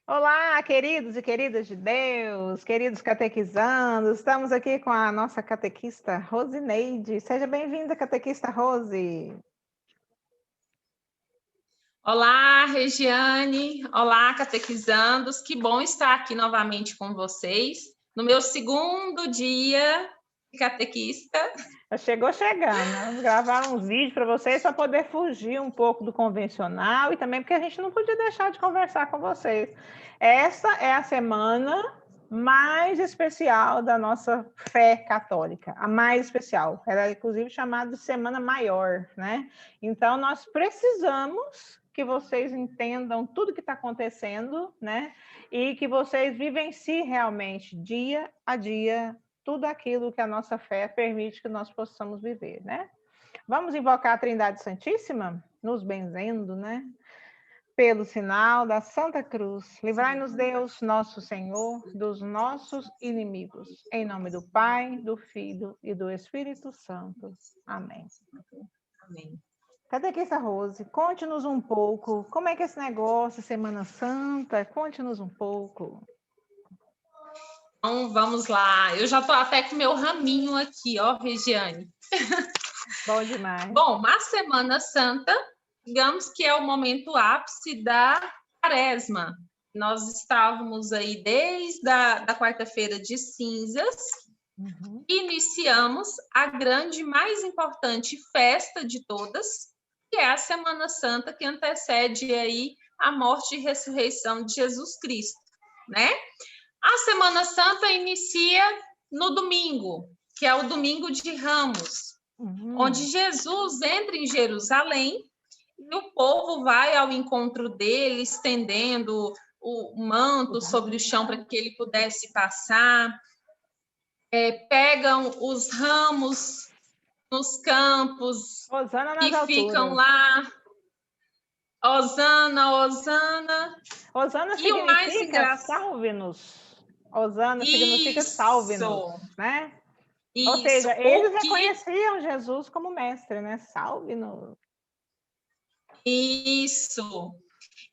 Olá, queridos e queridas de Deus, queridos catequizandos, estamos aqui com a nossa catequista Rosineide. Seja bem-vinda, catequista Rose. Olá, Regiane. Olá, catequizandos. Que bom estar aqui novamente com vocês no meu segundo dia de catequista. Chegou chegando, né? Vamos gravar uns vídeos para vocês para poder fugir um pouco do convencional e também porque a gente não podia deixar de conversar com vocês. Essa é a semana mais especial da nossa fé católica, a mais especial. Ela é inclusive chamada de Semana Maior, né? Então nós precisamos que vocês entendam tudo que está acontecendo, né? E que vocês vivenciem realmente dia a dia tudo aquilo que a nossa fé permite que nós possamos viver, né? Vamos invocar a Trindade Santíssima, nos benzendo, né? Pelo sinal da Santa Cruz, livrai-nos Deus, nosso Senhor, dos nossos inimigos. Em nome do Pai, do Filho e do Espírito Santo. Amém. Amém. Catequista Rose, conte-nos um pouco, como é que é esse negócio, Semana Santa? Conte-nos um pouco. Então, vamos lá. Eu já estou até com meu raminho aqui, ó, Regiane. Bom demais. Bom, a Semana Santa, digamos que é o momento ápice da Quaresma. Nós estávamos aí desde a quarta-feira de cinzas, iniciamos a grande, mais importante festa de todas, que é a Semana Santa, que antecede aí a morte e ressurreição de Jesus Cristo, né? A Semana Santa inicia no domingo, que é o domingo de Ramos, onde Jesus entra em Jerusalém e o povo vai ao encontro dele, estendendo o manto sobre o chão para que ele pudesse passar. Pegam os ramos nos campos e ficam lá. Hosana, Hosana. Hosana E o mais significa engraçado. Salve-nos. Hosana significa salve-nos, né? Isso, ou seja, eles reconheciam Jesus como mestre, né? Salve-nos. Isso.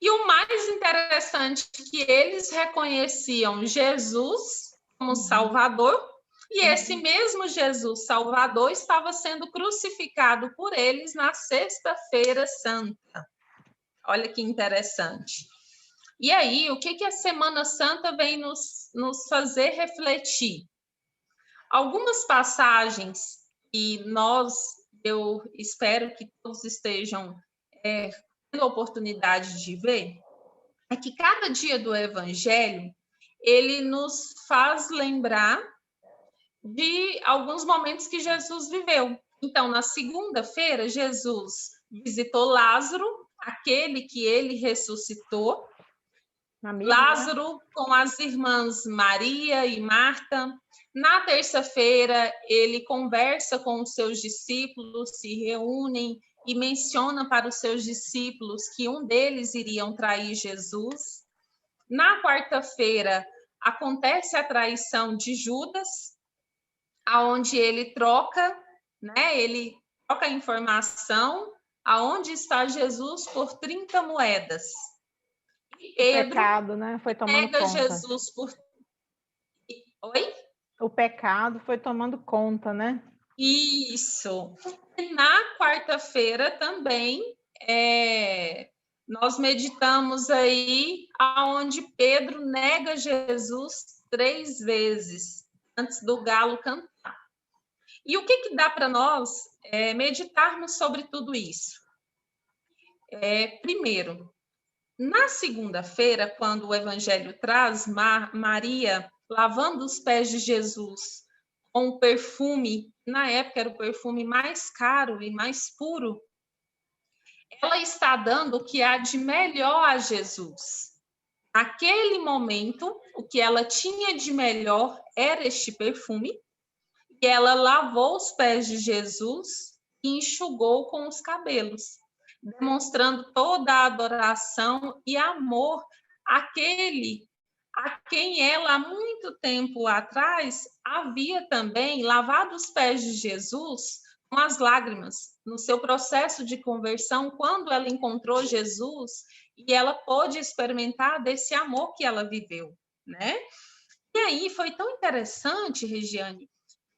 E o mais interessante é que eles reconheciam Jesus como Salvador, e esse mesmo Jesus Salvador estava sendo crucificado por eles na Sexta-feira Santa. Olha que interessante. E aí, o que a Semana Santa vem nos fazer refletir? Algumas passagens que eu espero que todos estejam tendo a oportunidade de ver, é que cada dia do Evangelho, ele nos faz lembrar de alguns momentos que Jesus viveu. Então, na segunda-feira, Jesus visitou Lázaro, aquele que ele ressuscitou, Amigo, Lázaro, né? com as irmãs Maria e Marta. Na terça-feira, ele conversa com os seus discípulos, se reúnem e menciona para os seus discípulos que um deles iriam trair Jesus. Na quarta-feira, acontece a traição de Judas, aonde ele troca, né? Ele troca a informação aonde está Jesus por 30 moedas. Pedro, o pecado, né? Foi tomando nega conta. Jesus por... Oi? O pecado foi tomando conta, né? Isso. E na quarta-feira também nós meditamos aí aonde Pedro nega Jesus 3 vezes antes do galo cantar. E o que dá para nós meditarmos sobre tudo isso? Primeiro, na segunda-feira, quando o Evangelho traz Maria lavando os pés de Jesus com um perfume, na época era o perfume mais caro e mais puro, ela está dando o que há de melhor a Jesus. Naquele momento, o que ela tinha de melhor era este perfume, e ela lavou os pés de Jesus e enxugou com os cabelos, demonstrando toda a adoração e amor àquele a quem ela, há muito tempo atrás, havia também lavado os pés de Jesus com as lágrimas no seu processo de conversão, quando ela encontrou Jesus e ela pôde experimentar desse amor que ela viveu, né? E aí foi tão interessante, Regiane,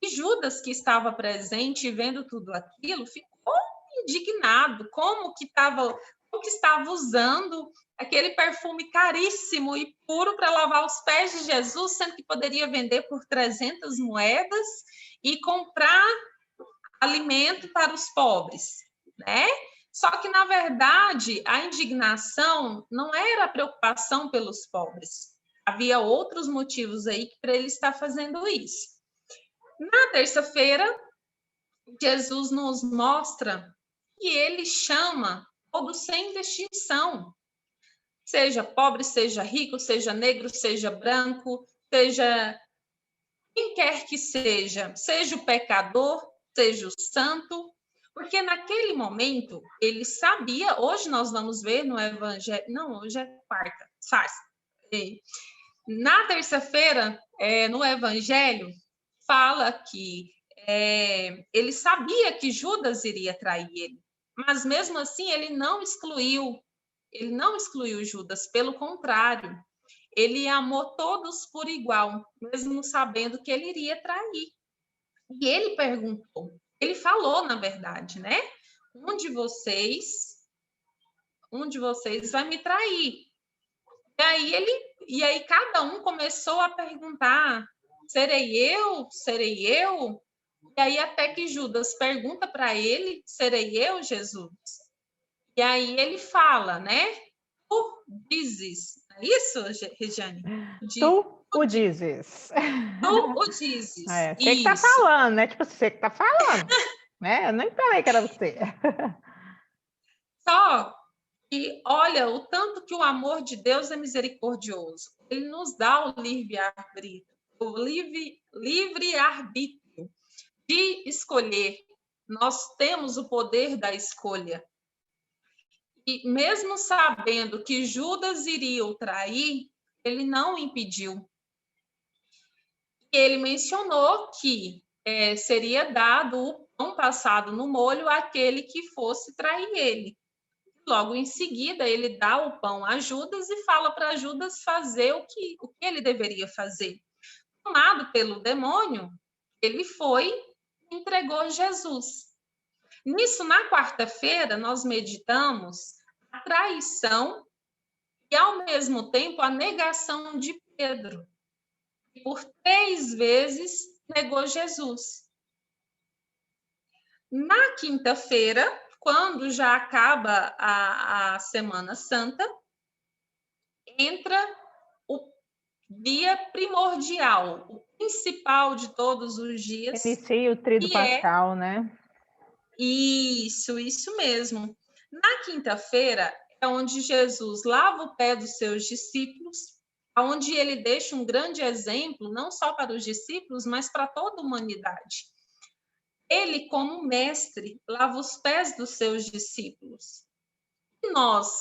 que Judas, que estava presente e vendo tudo aquilo, ficou indignado, como que estava usando aquele perfume caríssimo e puro para lavar os pés de Jesus, sendo que poderia vender por 300 moedas e comprar alimento para os pobres, né? Só que, na verdade, a indignação não era a preocupação pelos pobres. Havia outros motivos aí para ele estar fazendo isso. Na terça-feira, Jesus nos mostra que ele chama todos sem distinção. Seja pobre, seja rico, seja negro, seja branco, seja quem quer que seja o pecador, seja o santo, porque naquele momento ele sabia, hoje nós vamos ver no Evangelho, não, hoje é quarta, na terça-feira, no Evangelho, fala que ele sabia que Judas iria trair ele, mas mesmo assim ele não excluiu Judas, pelo contrário, ele amou todos por igual, mesmo sabendo que ele iria trair. E ele perguntou, ele falou, na verdade, né? Um de vocês vai me trair. E aí cada um começou a perguntar, serei eu? Serei eu? E aí até que Judas pergunta para ele, serei eu, Jesus? E aí ele fala, né? Tu dizes. É isso, Regiane? Tu o dizes. Tu o dizes. Você que tá Isso. falando, né? Tipo, você que tá falando. Né? Eu nem falei que era você. Só que, olha, o tanto que o amor de Deus é misericordioso. Ele nos dá o livre-arbítrio, livre-arbítrio de escolher. Nós temos o poder da escolha. E mesmo sabendo que Judas iria o trair, ele não impediu. Ele mencionou que seria dado o pão passado no molho àquele que fosse trair ele. Logo em seguida, ele dá o pão a Judas e fala para Judas fazer o que ele deveria fazer. Tomado pelo demônio, ele foi e entregou Jesus. Nisso, na quarta-feira, nós meditamos a traição e, ao mesmo tempo, a negação de Pedro. Por 3 vezes negou Jesus. Na quinta-feira, quando já acaba a Semana Santa, entra o dia primordial, o principal de todos os dias. Inicia o tríduo pascal, né? Isso mesmo. Na quinta-feira é onde Jesus lava o pé dos seus discípulos, onde ele deixa um grande exemplo, não só para os discípulos, mas para toda a humanidade. Ele, como mestre, lava os pés dos seus discípulos. E nós?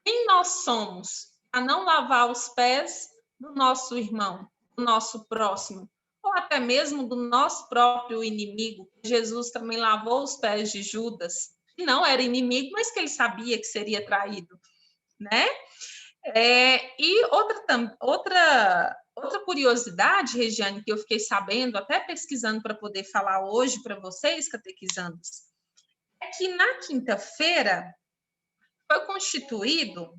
Quem nós somos a não lavar os pés do nosso irmão, do nosso próximo, ou até mesmo do nosso próprio inimigo? Jesus também lavou os pés de Judas, que não era inimigo, mas que ele sabia que seria traído, né? E outra curiosidade, Regiane, que eu fiquei sabendo, até pesquisando para poder falar hoje para vocês, catequizandos, é que na quinta-feira foi constituído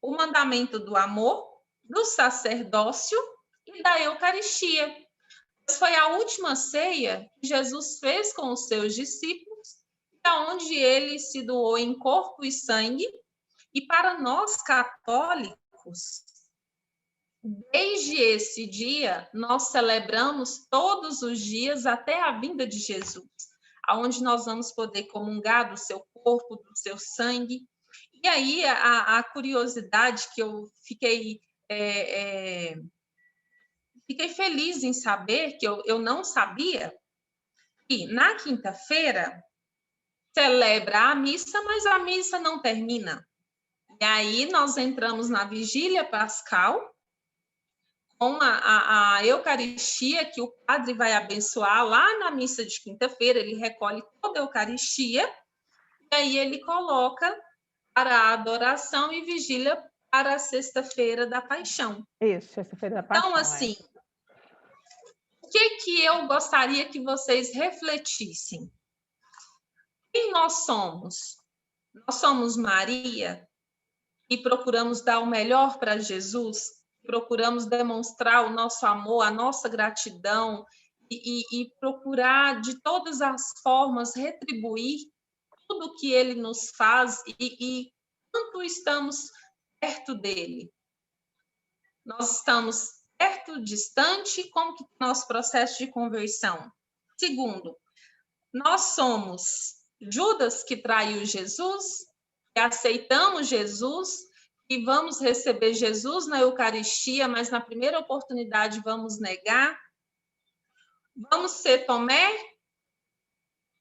o mandamento do amor, do sacerdócio e da Eucaristia. Foi a última ceia que Jesus fez com os seus discípulos, onde ele se doou em corpo e sangue. E para nós católicos, desde esse dia, nós celebramos todos os dias até a vinda de Jesus, aonde nós vamos poder comungar do seu corpo, do seu sangue. E aí, a curiosidade que eu fiquei feliz em saber, que eu não sabia, que na quinta-feira celebra a missa, mas a missa não termina. E aí nós entramos na vigília pascal, com a Eucaristia, que o padre vai abençoar lá na missa de quinta-feira, ele recolhe toda a Eucaristia, e aí ele coloca para a adoração e vigília para a sexta-feira da Paixão. Isso, sexta-feira da Paixão. Então, assim, o que eu gostaria que vocês refletissem? Quem nós somos? Nós somos Maria e procuramos dar o melhor para Jesus, procuramos demonstrar o nosso amor, a nossa gratidão e procurar de todas as formas retribuir tudo que ele nos faz e quanto estamos perto dele. Nós estamos perto, distante, como que é o nosso processo de conversão? Segundo, nós somos Judas que traiu Jesus, que aceitamos Jesus, e vamos receber Jesus na Eucaristia, mas na primeira oportunidade vamos negar. Vamos ser Tomé,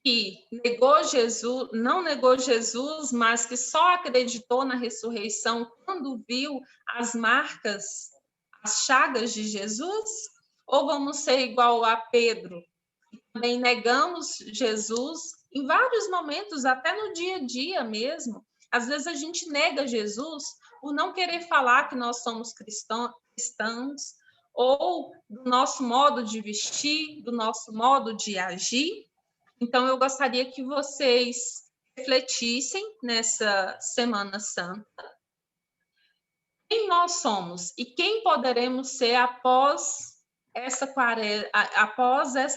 que negou Jesus, não negou Jesus, mas que só acreditou na ressurreição quando viu as marcas, as chagas de Jesus? Ou vamos ser igual a Pedro, que também negamos Jesus em vários momentos, até no dia a dia mesmo? Às vezes a gente nega Jesus por não querer falar que nós somos cristãos, ou do nosso modo de vestir, do nosso modo de agir. Então, eu gostaria que vocês refletissem nessa Semana Santa quem nós somos e quem poderemos ser após essa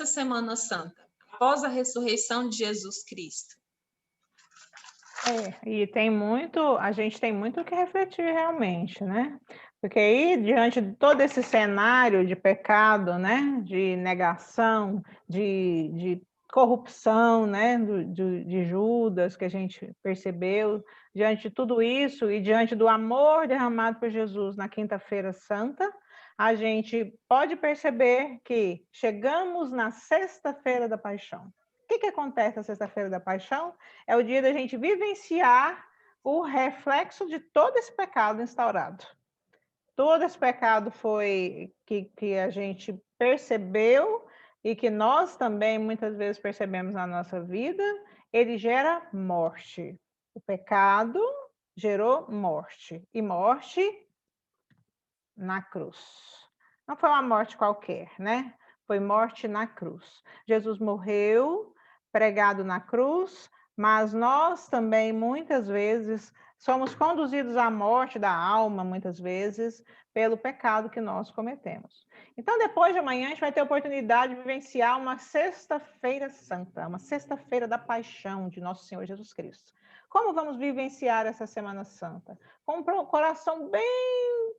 Semana Santa, após a ressurreição de Jesus Cristo. E a gente tem muito o que refletir realmente, né? Porque aí, diante de todo esse cenário de pecado, né? De negação, de corrupção, né? De Judas, que a gente percebeu, diante de tudo isso e diante do amor derramado por Jesus na Quinta-feira Santa, a gente pode perceber que chegamos na Sexta-feira da Paixão. O que acontece na Sexta-feira da Paixão? É o dia da gente vivenciar o reflexo de todo esse pecado instaurado. Todo esse pecado foi que a gente percebeu e que nós também muitas vezes percebemos na nossa vida, ele gera morte. O pecado gerou morte. E morte na cruz. Não foi uma morte qualquer, né? Foi morte na cruz. Jesus morreu pregado na cruz, mas nós também muitas vezes somos conduzidos à morte da alma, muitas vezes, pelo pecado que nós cometemos. Então, depois de amanhã, a gente vai ter a oportunidade de vivenciar uma Sexta-feira Santa, uma Sexta-feira da Paixão de Nosso Senhor Jesus Cristo. Como vamos vivenciar essa Semana Santa? Com um coração bem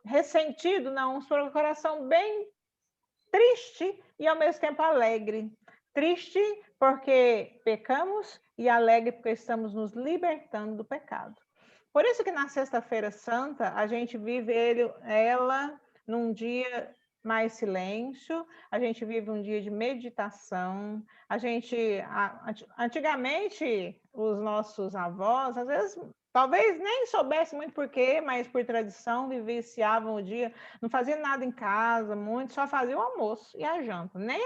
ressentido, não, um coração bem triste e ao mesmo tempo alegre. Triste porque pecamos e alegre porque estamos nos libertando do pecado. Por isso que na Sexta-feira Santa a gente vive ela num dia mais silêncio, a gente vive um dia de meditação, antigamente os nossos avós, às vezes, talvez nem soubessem muito porquê, mas por tradição vivenciavam o dia, não faziam nada em casa, muito, só faziam o almoço e a janta, nem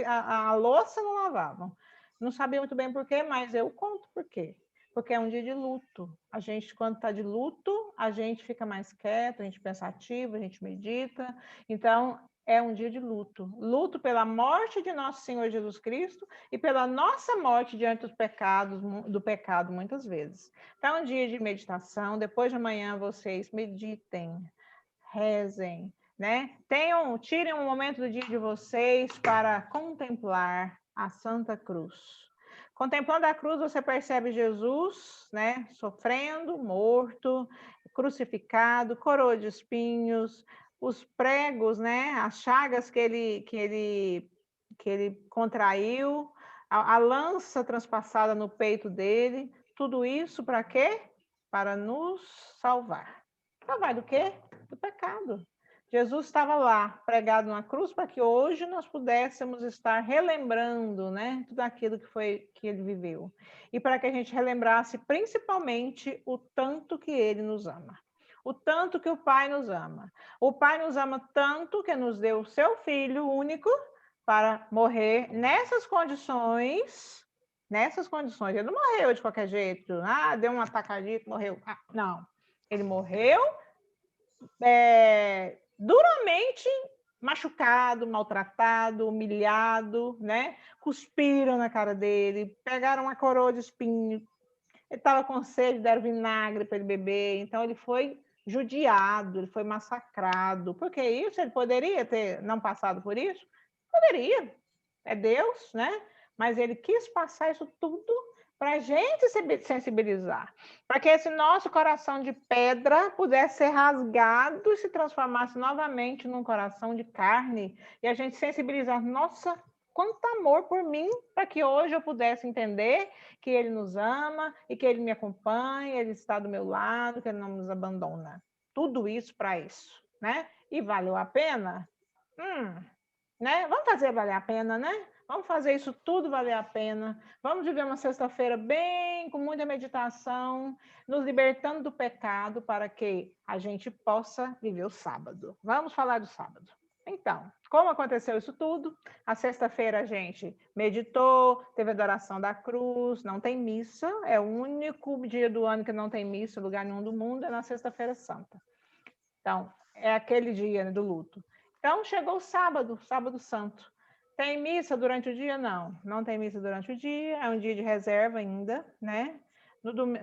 a louça não lavavam. Não sabia muito bem porquê, mas eu conto porquê. Porque é um dia de luto. A gente, quando está de luto, a gente fica mais quieto, a gente pensativo, a gente medita. Então, é um dia de luto. Luto pela morte de nosso Senhor Jesus Cristo e pela nossa morte diante do pecado, muitas vezes. Então, é um dia de meditação. Depois de amanhã, vocês meditem, rezem, né? Tirem um momento do dia de vocês para contemplar a Santa Cruz. Contemplando a cruz, você percebe Jesus, né, sofrendo, morto, crucificado, coroa de espinhos, os pregos, né, as chagas que ele contraiu, a lança transpassada no peito dele, tudo isso para quê? Para nos salvar. Salvar do quê? Do pecado. Jesus estava lá, pregado na cruz, para que hoje nós pudéssemos estar relembrando, né, tudo aquilo que ele viveu. E para que a gente relembrasse principalmente o tanto que ele nos ama. o tanto que o Pai nos ama. O Pai nos ama tanto que nos deu o seu Filho único para morrer nessas condições. Ele não morreu de qualquer jeito. Deu um atacadito, morreu. Não. Ele morreu duramente machucado, maltratado, humilhado, né? Cuspiram na cara dele, pegaram uma coroa de espinho. Ele estava com sede, deram vinagre para ele beber. Então, ele foi judiado, ele foi massacrado. Por que isso? Ele poderia ter não passado por isso? Poderia. É Deus, né? Mas ele quis passar isso tudo para a gente se sensibilizar, para que esse nosso coração de pedra pudesse ser rasgado e se transformasse novamente num coração de carne, e a gente sensibilizar, nossa, quanto amor por mim, para que hoje eu pudesse entender que Ele nos ama e que Ele me acompanha, Ele está do meu lado, que Ele não nos abandona. Tudo isso para isso, né? E valeu a pena? Né? Vamos fazer valer a pena, né? Vamos fazer isso tudo valer a pena. Vamos viver uma sexta-feira bem, com muita meditação, nos libertando do pecado para que a gente possa viver o sábado. Vamos falar do sábado. Então, como aconteceu isso tudo? A sexta-feira a gente meditou, teve adoração da cruz, não tem missa, é o único dia do ano que não tem missa em lugar nenhum do mundo, é na sexta-feira santa. Então, é aquele dia, né, do luto. Então, chegou o sábado, sábado santo. Tem missa durante o dia? Não, não tem missa durante o dia, é um dia de reserva ainda, né?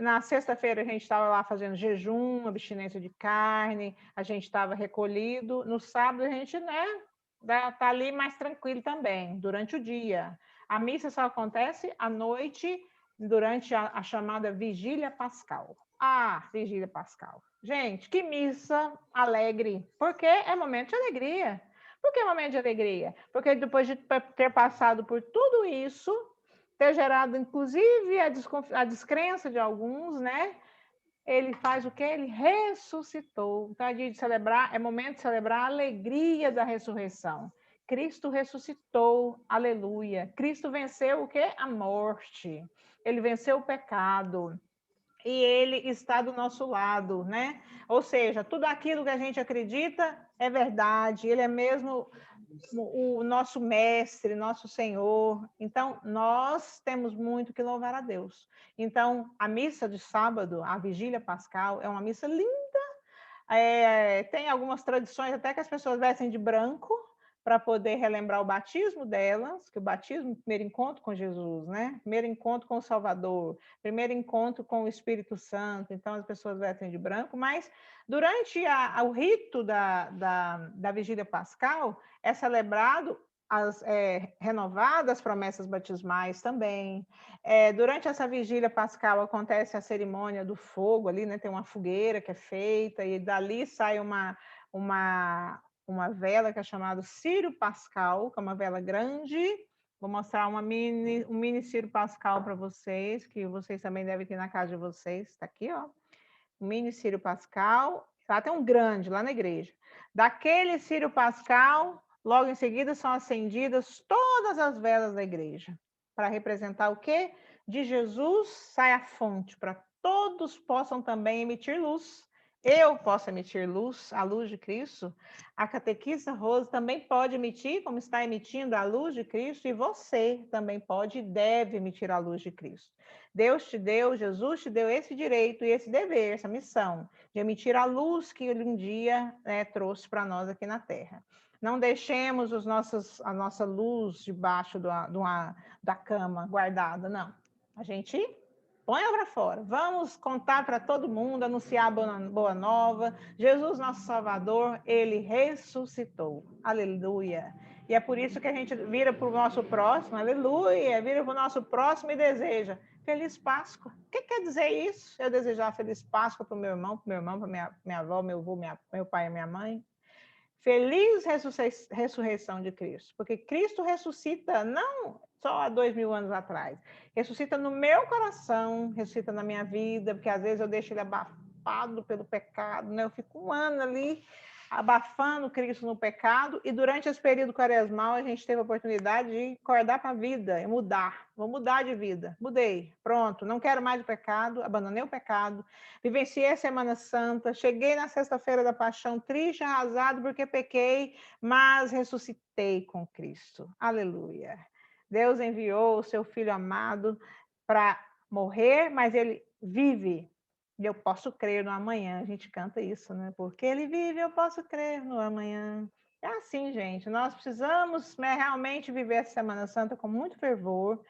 Na sexta-feira a gente estava lá fazendo jejum, abstinência de carne, a gente estava recolhido. No sábado a gente, né, tá ali mais tranquilo também, durante o dia. A missa só acontece à noite, durante a chamada Vigília Pascal. Vigília Pascal. Gente, que missa alegre, porque é momento de alegria. Por que é momento de alegria? Porque depois de ter passado por tudo isso, ter gerado, inclusive, a descrença de alguns, né? Ele faz o quê? Ele ressuscitou. Então, é dia de celebrar, é momento de celebrar a alegria da ressurreição. Cristo ressuscitou, aleluia. Cristo venceu o quê? A morte. Ele venceu o pecado. E ele está do nosso lado, né? Ou seja, tudo aquilo que a gente acredita é verdade. Ele é mesmo o nosso mestre, nosso Senhor. Então, nós temos muito que louvar a Deus. Então, a missa de sábado, a Vigília Pascal, é uma missa linda. Tem algumas tradições até que as pessoas vestem de branco para poder relembrar o batismo delas, que o batismo, o primeiro encontro com Jesus, né? Primeiro encontro com o Salvador, primeiro encontro com o Espírito Santo. Então, as pessoas vestem de branco, mas durante o rito da Vigília Pascal, é celebrado renovadas as promessas batismais também. Durante essa Vigília Pascal acontece a cerimônia do fogo ali, né? Tem uma fogueira que é feita e dali sai uma vela que é chamada Círio Pascal, que é uma vela grande. Vou mostrar um mini Círio Pascal para vocês, que vocês também devem ter na casa de vocês. Está aqui, ó. Um mini Círio Pascal. Lá tem um grande, lá na igreja. Daquele Círio Pascal, logo em seguida são acendidas todas as velas da igreja. Para representar o quê? De Jesus sai a fonte, para todos possam também emitir luz. Eu posso emitir luz, a luz de Cristo. A catequista Rose também pode emitir, como está emitindo a luz de Cristo, e você também pode e deve emitir a luz de Cristo. Deus te deu, Jesus te deu esse direito e esse dever, essa missão, de emitir a luz que Ele um dia trouxe para nós aqui na Terra. Não deixemos a nossa luz debaixo da cama guardada, não. A gente põe ela para fora. Vamos contar para todo mundo, anunciar a boa nova. Jesus, nosso Salvador, Ele ressuscitou. Aleluia. E é por isso que a gente vira para o nosso próximo, aleluia, vira para o nosso próximo e deseja Feliz Páscoa. O que quer dizer isso? Eu desejar Feliz Páscoa para o meu irmão, para minha avó, meu avô, meu pai e minha mãe. Feliz ressurreição de Cristo, porque Cristo ressuscita não só há 2000 anos atrás, ressuscita no meu coração, ressuscita na minha vida, porque às vezes eu deixo ele abafado pelo pecado, né? Eu fico um ano ali abafando Cristo no pecado, e durante esse período quaresmal a gente teve a oportunidade de acordar para a vida e mudar. Vou mudar de vida. Mudei. Pronto, não quero mais o pecado, abandonei o pecado, vivenciei a Semana Santa, cheguei na sexta-feira da Paixão triste, arrasado porque pequei, mas ressuscitei com Cristo. Aleluia. Deus enviou o seu Filho amado para morrer, mas ele vive. E eu posso crer no amanhã. A gente canta isso, né? Porque ele vive, eu posso crer no amanhã. É assim, gente. Nós precisamos realmente viver essa Semana Santa com muito fervor.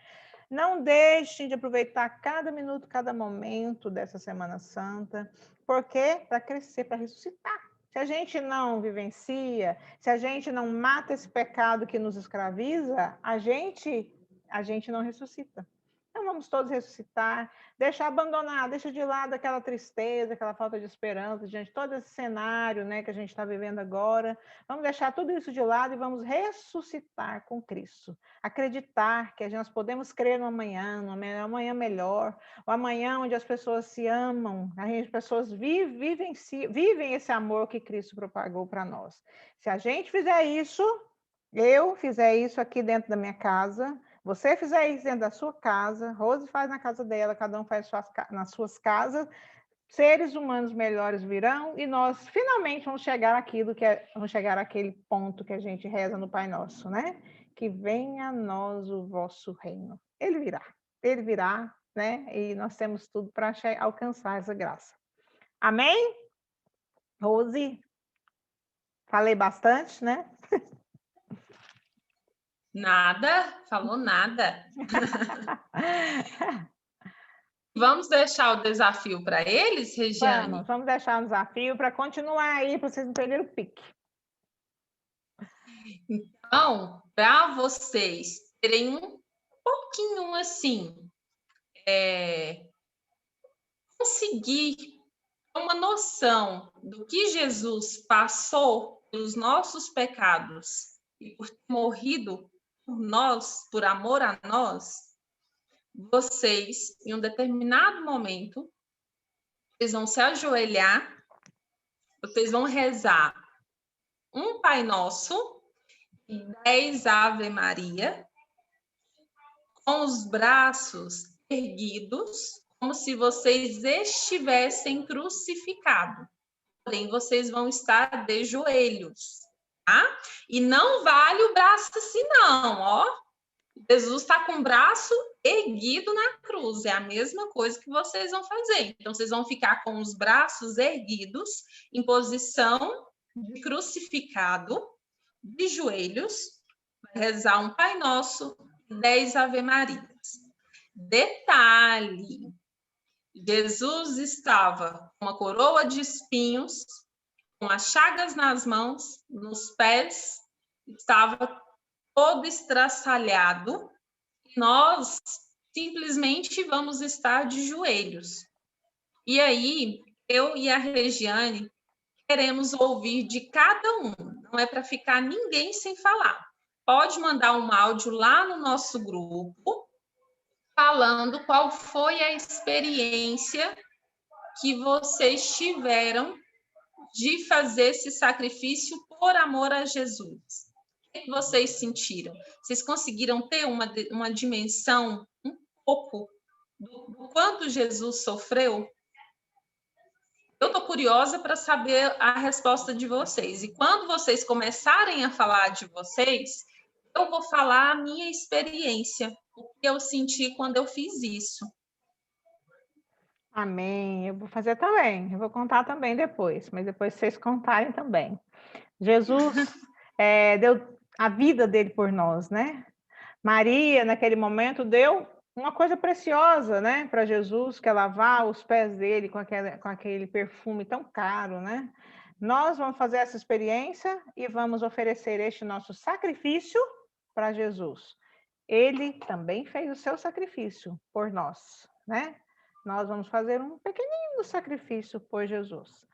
Não deixem de aproveitar cada minuto, cada momento dessa Semana Santa. Porque para crescer, para ressuscitar. Se a gente não vivencia, se a gente não mata esse pecado que nos escraviza, a gente não ressuscita. Então vamos todos ressuscitar, deixa de lado aquela tristeza, aquela falta de esperança diante de todo esse cenário, né, que a gente está vivendo agora. Vamos deixar tudo isso de lado e vamos ressuscitar com Cristo. Acreditar que nós podemos crer no amanhã, amanhã melhor, o amanhã onde as pessoas se amam, as pessoas vivem esse amor que Cristo propagou para nós. Se a gente fizer isso, eu fizer isso aqui dentro da minha casa, você fizer isso dentro da sua casa, Rose faz na casa dela, cada um faz nas suas casas, seres humanos melhores virão e nós finalmente vamos chegar vamos chegar àquele ponto que a gente reza no Pai Nosso, né? Que venha a nós o vosso reino. Ele virá, né? E nós temos tudo para alcançar essa graça. Amém? Rose, falei bastante, né? Nada, falou nada. Vamos deixar o desafio para eles, Regiane? Vamos deixar um desafio para continuar aí, para vocês não perderem o pique. Então, para vocês terem um pouquinho assim, conseguir uma noção do que Jesus passou pelos nossos pecados e por ter morrido por nós, por amor a nós, vocês, em um determinado momento, vocês vão se ajoelhar, vocês vão rezar um Pai Nosso e 10 Ave Maria, com os braços erguidos, como se vocês estivessem crucificados. Porém, vocês vão estar de joelhos, tá? E não vale o braço assim, não, ó. Jesus está com o braço erguido na cruz, é a mesma coisa que vocês vão fazer. Então, vocês vão ficar com os braços erguidos, em posição de crucificado, de joelhos, rezar um Pai Nosso, 10 Ave Marias. Detalhe, Jesus estava com uma coroa de espinhos, com as chagas nas mãos, nos pés, estava todo estraçalhado, e nós simplesmente vamos estar de joelhos. E aí, eu e a Regiane queremos ouvir de cada um, não é para ficar ninguém sem falar. Pode mandar um áudio lá no nosso grupo, falando qual foi a experiência que vocês tiveram de fazer esse sacrifício por amor a Jesus. O que vocês sentiram? Vocês conseguiram ter uma dimensão um pouco do quanto Jesus sofreu? Eu estou curiosa para saber a resposta de vocês. E quando vocês começarem a falar de vocês, eu vou falar a minha experiência, o que eu senti quando eu fiz isso. Amém. Eu vou fazer também. Eu vou contar também depois, mas depois vocês contarem também. Jesus deu a vida dele por nós, né? Maria, naquele momento, deu uma coisa preciosa, né, para Jesus, que é lavar os pés dele com aquele perfume tão caro, né? Nós vamos fazer essa experiência e vamos oferecer este nosso sacrifício para Jesus. Ele também fez o seu sacrifício por nós, né? Nós vamos fazer um pequenino sacrifício por Jesus.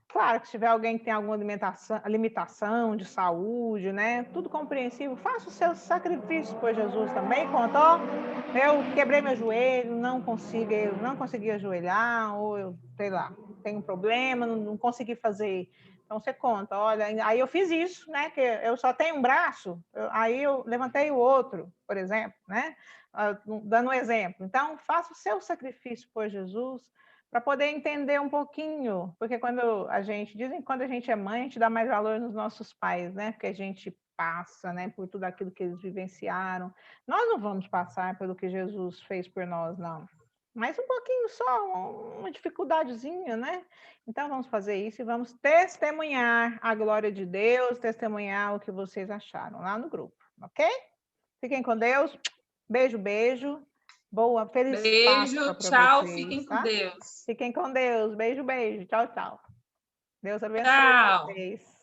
Claro que se tiver alguém que tem alguma limitação de saúde, né? Tudo compreensível, faça o seu sacrifício por Jesus também. Contou? Eu quebrei meu joelho, não consegui ajoelhar, ou eu, sei lá, tenho um problema, não consegui fazer. Então, você conta, olha, aí eu fiz isso, né? Que eu só tenho um braço, aí eu levantei o outro, por exemplo, né? Dando um exemplo. Então, faça o seu sacrifício por Jesus, para poder entender um pouquinho, porque dizem que quando a gente é mãe, a gente dá mais valor nos nossos pais, né? Porque a gente passa, né, por tudo aquilo que eles vivenciaram. Nós não vamos passar pelo que Jesus fez por nós, não. Mas um pouquinho só, uma dificuldadezinha, né? Então vamos fazer isso e vamos testemunhar a glória de Deus, testemunhar o que vocês acharam lá no grupo, ok? Fiquem com Deus. Beijo, beijo. Boa, feliz Páscoa Beijo, para tchau, vocês, fiquem com tá? Deus. Fiquem com Deus. Beijo, beijo. Tchau, tchau. Deus abençoe Tchau. vocês.